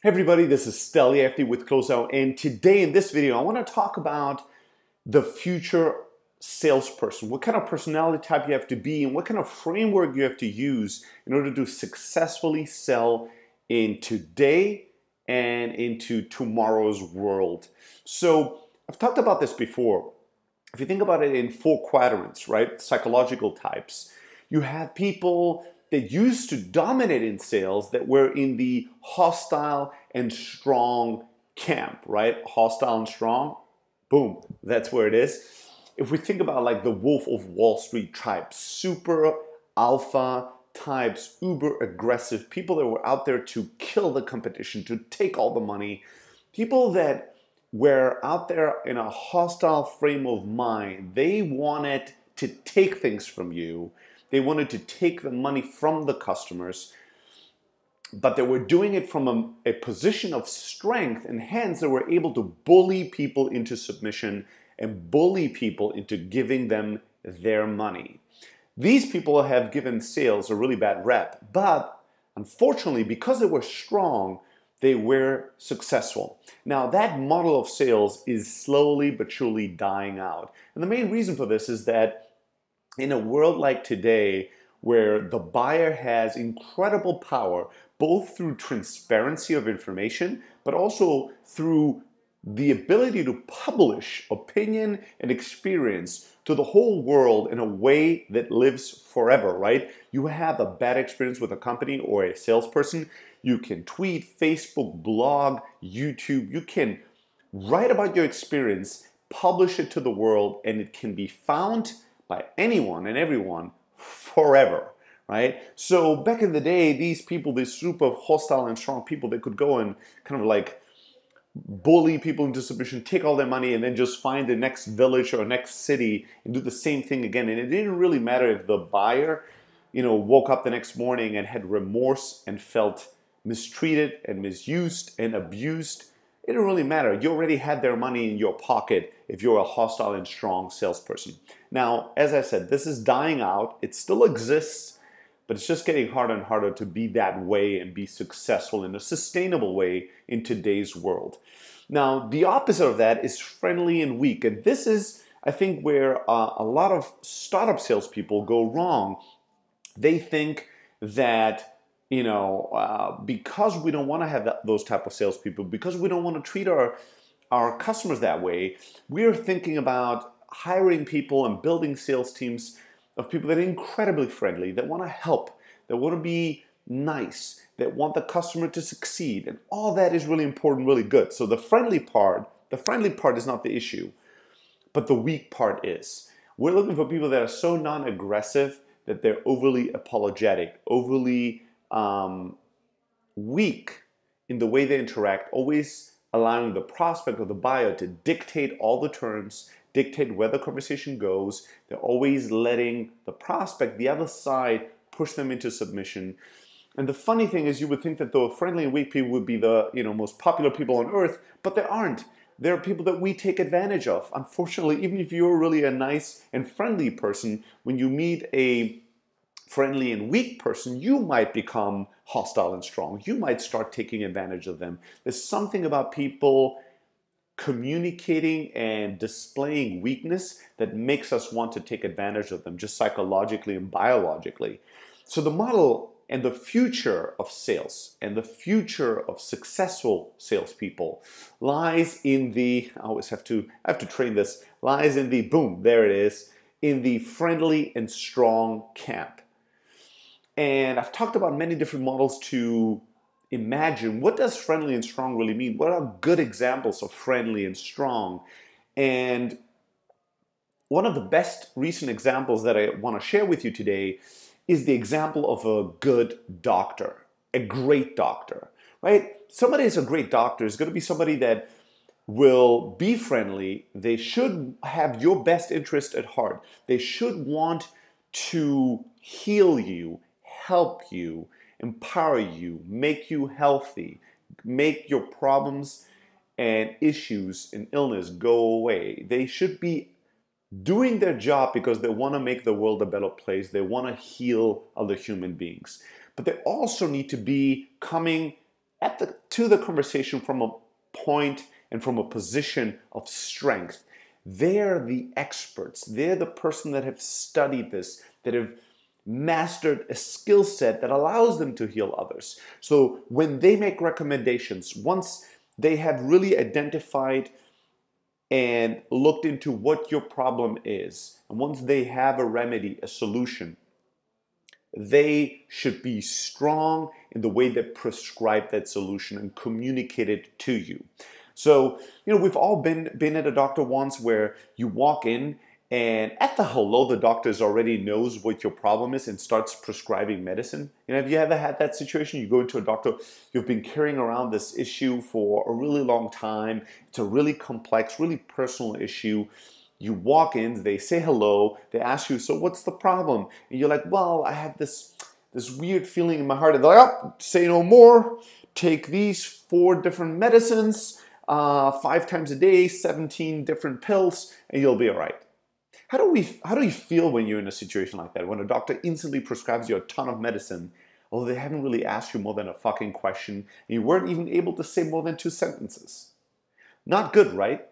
Hey everybody, this is Steli FD with Closeout, and today in this video I want to talk about the future salesperson, what kind of personality type you have to be and what kind of framework you have to use in order to successfully sell in today and into tomorrow's world. So I've talked about this before. If you think about it in 4 quadrants, right, psychological types, you have people that used to dominate in sales that were in the hostile and strong camp, right? Hostile and strong, boom, that's where it is. If we think about like the Wolf of Wall Street type, super alpha types, uber aggressive, people that were out there to kill the competition, to take all the money, people that were out there in a hostile frame of mind. They wanted to take things from you. They wanted to take the money from the customers, but they were doing it from a position of strength, and hence they were able to bully people into submission and bully people into giving them their money. These people have given sales a really bad rep, but unfortunately, because they were strong, they were successful. Now, that model of sales is slowly but surely dying out. And the main reason for this is that in a world like today, where the buyer has incredible power, both through transparency of information, but also through the ability to publish opinion and experience to the whole world in a way that lives forever, right? You have a bad experience with a company or a salesperson, you can tweet, Facebook, blog, YouTube, you can write about your experience, publish it to the world, and it can be found by anyone and everyone forever, right? So back in the day, these people, these super hostile and strong people, they could go and kind of like bully people into submission, take all their money, and then just find the next village or next city and do the same thing again. And it didn't really matter if the buyer, woke up the next morning and had remorse and felt mistreated and misused and abused. It didn't really matter. You already had their money in your pocket if you're a hostile and strong salesperson. Now, as I said, this is dying out. It still exists, but it's just getting harder and harder to be that way and be successful in a sustainable way in today's world. Now, the opposite of that is friendly and weak. And this is, I think, where a lot of startup salespeople go wrong. They think that because we don't want to have those type of salespeople, because we don't want to treat our customers that way, we're thinking about hiring people and building sales teams of people that are incredibly friendly, that want to help, that want to be nice, that want the customer to succeed, and all that is really important, really good. So the friendly part is not the issue, but the weak part is. We're looking for people that are so non-aggressive that they're overly apologetic, overly weak in the way they interact, always allowing the prospect or the buyer to dictate all the terms, dictate where the conversation goes. They're always letting the prospect, the other side, push them into submission. And the funny thing is, you would think that the friendly and weak people would be the most popular people on earth, but they aren't. They're people that we take advantage of. Unfortunately, even if you're really a nice and friendly person, when you meet a friendly and weak person, you might become hostile and strong. You might start taking advantage of them. There's something about people communicating and displaying weakness that makes us want to take advantage of them, just psychologically and biologically. So the model and the future of sales and the future of successful salespeople lies in the, I have to train this, lies in the, boom, there it is, in the friendly and strong camp. And I've talked about many different models to imagine what does friendly and strong really mean? What are good examples of friendly and strong? And one of the best recent examples that I want to share with you today is the example of a good doctor, a great doctor, right? Somebody who's a great doctor is going to be somebody that will be friendly. They should have your best interest at heart. They should want to heal you, help you, empower you, make you healthy, make your problems and issues and illness go away. They should be doing their job because they want to make the world a better place. They want to heal other human beings. But they also need to be coming to the conversation from a point and from a position of strength. They're the experts. They're the person that have studied this, that have mastered a skill set that allows them to heal others. So when they make recommendations, once they have really identified and looked into what your problem is, and once they have a remedy, a solution, they should be strong in the way they prescribe that solution and communicate it to you. So, we've all been at a doctor once where you walk in and at the hello, the doctor already knows what your problem is and starts prescribing medicine. Have you ever had that situation? You go into a doctor, you've been carrying around this issue for a really long time. It's a really complex, really personal issue. You walk in, they say hello, they ask you, so what's the problem? And you're like, well, I have this weird feeling in my heart. And they're like, oh, say no more. Take these 4 different medicines, 5 times a day, 17 different pills, and you'll be all right. How do you feel when you're in a situation like that? When a doctor instantly prescribes you a ton of medicine, although they haven't really asked you more than a fucking question, and you weren't even able to say more than 2 sentences. Not good, right?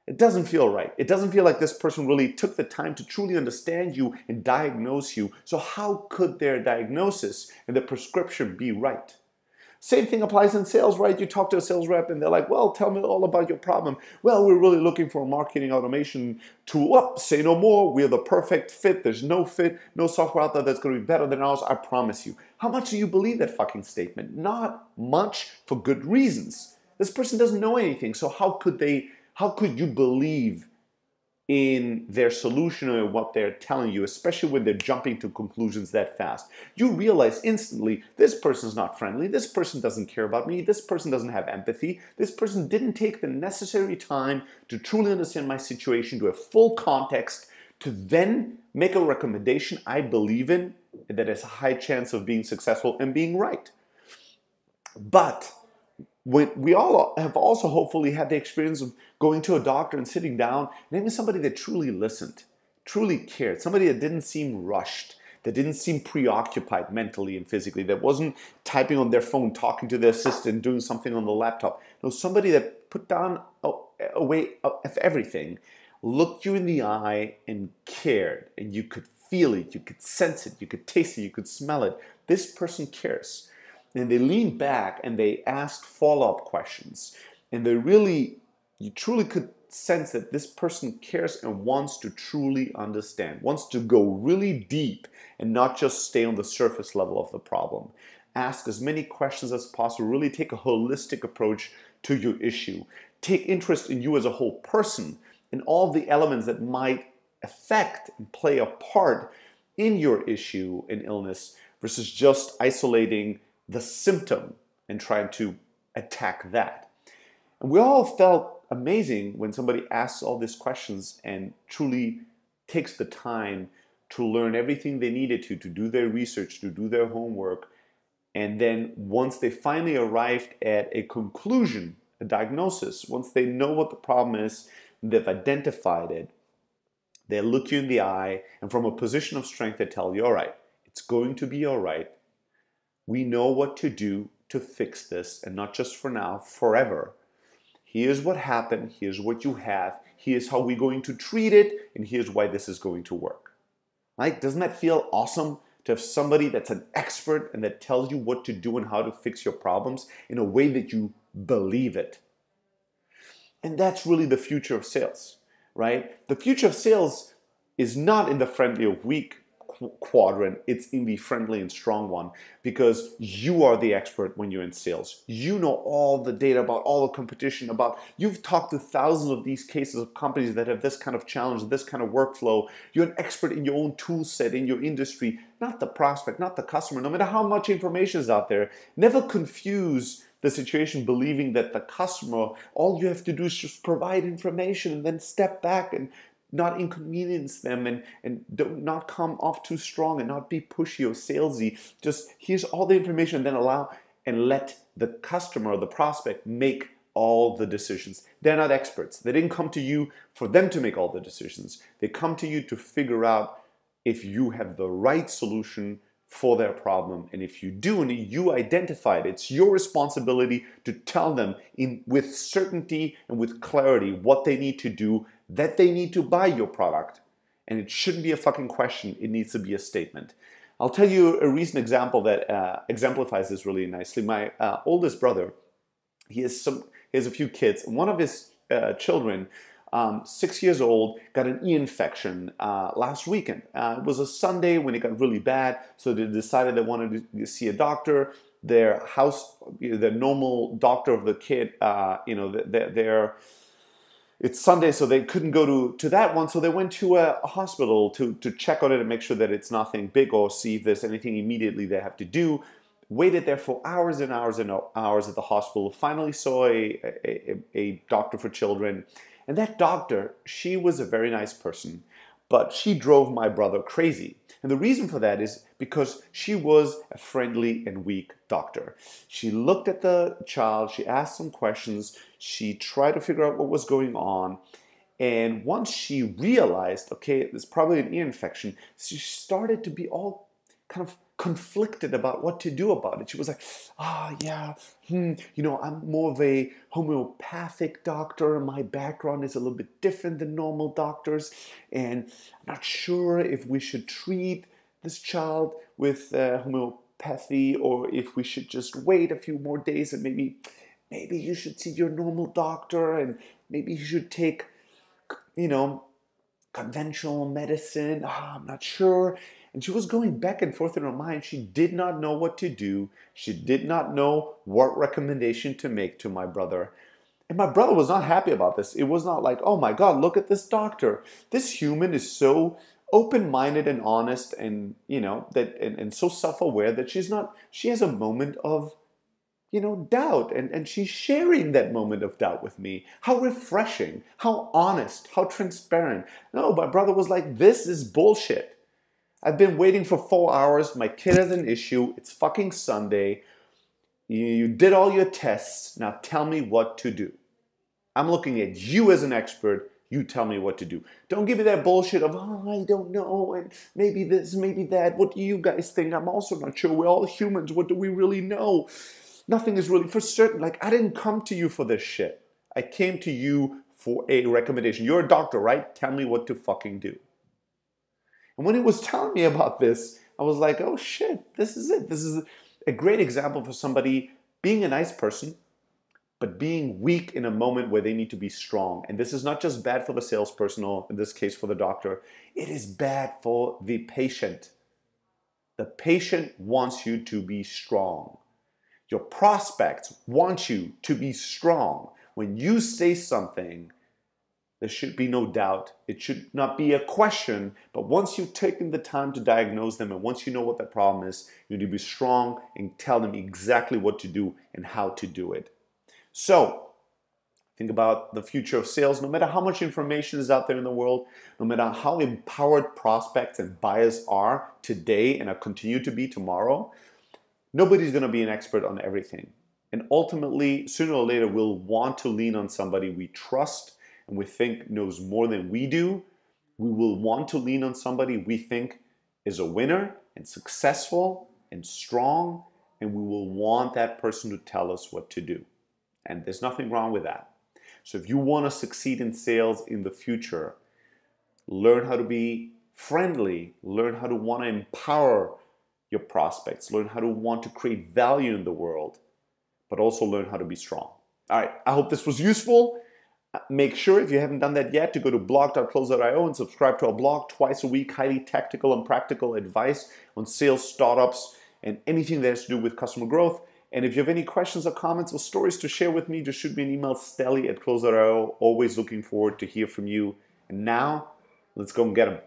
It doesn't feel right. It doesn't feel like this person really took the time to truly understand you and diagnose you. So how could their diagnosis and their prescription be right? Same thing applies in sales, right? You talk to a sales rep and they're like, well, tell me all about your problem. Well, we're really looking for a marketing automation tool. Oh, say no more. We're the perfect fit. There's no software out there that's going to be better than ours. I promise you. How much do you believe that fucking statement? Not much, for good reasons. This person doesn't know anything. So how could you believe in their solution or what they're telling you, especially when they're jumping to conclusions that fast? You realize instantly, this person's not friendly, this person doesn't care about me, this person doesn't have empathy, this person didn't take the necessary time to truly understand my situation, to have full context, to then make a recommendation I believe in that has a high chance of being successful and being right. But we all have also hopefully had the experience of going to a doctor and sitting down and having somebody that truly listened, truly cared, somebody that didn't seem rushed, that didn't seem preoccupied mentally and physically, that wasn't typing on their phone, talking to their assistant, doing something on the laptop. No, somebody that put down away of everything, looked you in the eye and cared, and you could feel it, you could sense it, you could taste it, you could smell it. This person cares. And they leaned back and they asked follow-up questions. And you truly could sense that this person cares and wants to truly understand, wants to go really deep and not just stay on the surface level of the problem. Ask as many questions as possible, really take a holistic approach to your issue. Take interest in you as a whole person and all the elements that might affect and play a part in your issue and illness versus just isolating the symptom and trying to attack that. And we all felt amazing when somebody asks all these questions and truly takes the time to learn everything they needed to do their research, to do their homework. And then once they finally arrived at a conclusion, a diagnosis, once they know what the problem is, they've identified it, they look you in the eye, and from a position of strength, they tell you, all right, it's going to be all right. We know what to do to fix this, and not just for now, forever. Here's what happened, here's what you have, here's how we're going to treat it, and here's why this is going to work. Right? Doesn't that feel awesome to have somebody that's an expert and that tells you what to do and how to fix your problems in a way that you believe it? And that's really the future of sales, right? The future of sales is not in the friendly or weak quadrant, it's in the friendly and strong one, because you are the expert when you're in sales. You know all the data about all the competition, you've talked to thousands of these cases of companies that have this kind of challenge, this kind of workflow. You're an expert in your own tool set, in your industry, not the prospect, not the customer. No matter how much information is out there, never confuse the situation believing that the customer, all you have to do is just provide information and then step back and not inconvenience them and not come off too strong and not be pushy or salesy. Just here's all the information and then allow and let the customer or the prospect make all the decisions. They're not experts. They didn't come to you for them to make all the decisions. They come to you to figure out if you have the right solution for their problem. And if you do and you identify it, it's your responsibility to tell them with certainty and with clarity what they need to do, that they need to buy your product. And it shouldn't be a fucking question, it needs to be a statement. I'll tell you a recent example that exemplifies this really nicely. My oldest brother, he has a few kids. One of his children, 6 years old, got an ear infection last weekend. It was a Sunday when it got really bad, so they decided they wanted to see a doctor. Their house, the normal doctor of the kid, it's Sunday, so they couldn't go to that one, so they went to a hospital to check on it and make sure that it's nothing big or see if there's anything immediately they have to do. Waited there for hours and hours and hours at the hospital. Finally saw a doctor for children. And that doctor, she was a very nice person, but she drove my brother crazy. And the reason for that is because she was a friendly and weak doctor. She looked at the child, she asked some questions, she tried to figure out what was going on. And once she realized, okay, there's probably an ear infection, she started to be all kind of conflicted about what to do about it. She was like, I'm more of a homeopathic doctor. My background is a little bit different than normal doctors, and I'm not sure if we should treat this child with homeopathy or if we should just wait a few more days and maybe you should see your normal doctor and maybe you should take, conventional medicine. I'm not sure. And she was going back and forth in her mind. She did not know what to do. She did not know what recommendation to make to my brother. And my brother was not happy about this. It was not like, oh my God, look at this doctor. This human is so open-minded and honest and, and so self-aware that she has a moment of, doubt. And she's sharing that moment of doubt with me. How refreshing, how honest, how transparent. No, my brother was like, this is bullshit. I've been waiting for 4 hours. My kid has an issue. It's fucking Sunday. You did all your tests. Now tell me what to do. I'm looking at you as an expert. You tell me what to do. Don't give me that bullshit of, I don't know, and maybe this, maybe that. What do you guys think? I'm also not sure. We're all humans. What do we really know? Nothing is really for certain. Like, I didn't come to you for this shit. I came to you for a recommendation. You're a doctor, right? Tell me what to fucking do. And when he was telling me about this, I was like, oh shit, this is it. This is a great example for somebody being a nice person, but being weak in a moment where they need to be strong. And this is not just bad for the salesperson, or in this case for the doctor. It is bad for the patient. The patient wants you to be strong. Your prospects want you to be strong. When you say something, there should be no doubt. It should not be a question, but once you've taken the time to diagnose them and once you know what the problem is, you need to be strong and tell them exactly what to do and how to do it. So, think about the future of sales. No matter how much information is out there in the world, no matter how empowered prospects and buyers are today and are continue to be tomorrow, nobody's going to be an expert on everything. And ultimately, sooner or later, we'll want to lean on somebody we trust and we think knows more than we do. We will want to lean on somebody we think is a winner and successful and strong, and we will want that person to tell us what to do. And there's nothing wrong with that. So if you want to succeed in sales in the future, learn how to be friendly, learn how to want to empower your prospects, learn how to want to create value in the world, but also learn how to be strong. All right, I hope this was useful. Make sure, if you haven't done that yet, to go to blog.close.io and subscribe to our blog twice a week. Highly tactical and practical advice on sales, startups, and anything that has to do with customer growth. And if you have any questions or comments or stories to share with me, just shoot me an email, stelly@close.io. Always looking forward to hear from you. And now, let's go and get them.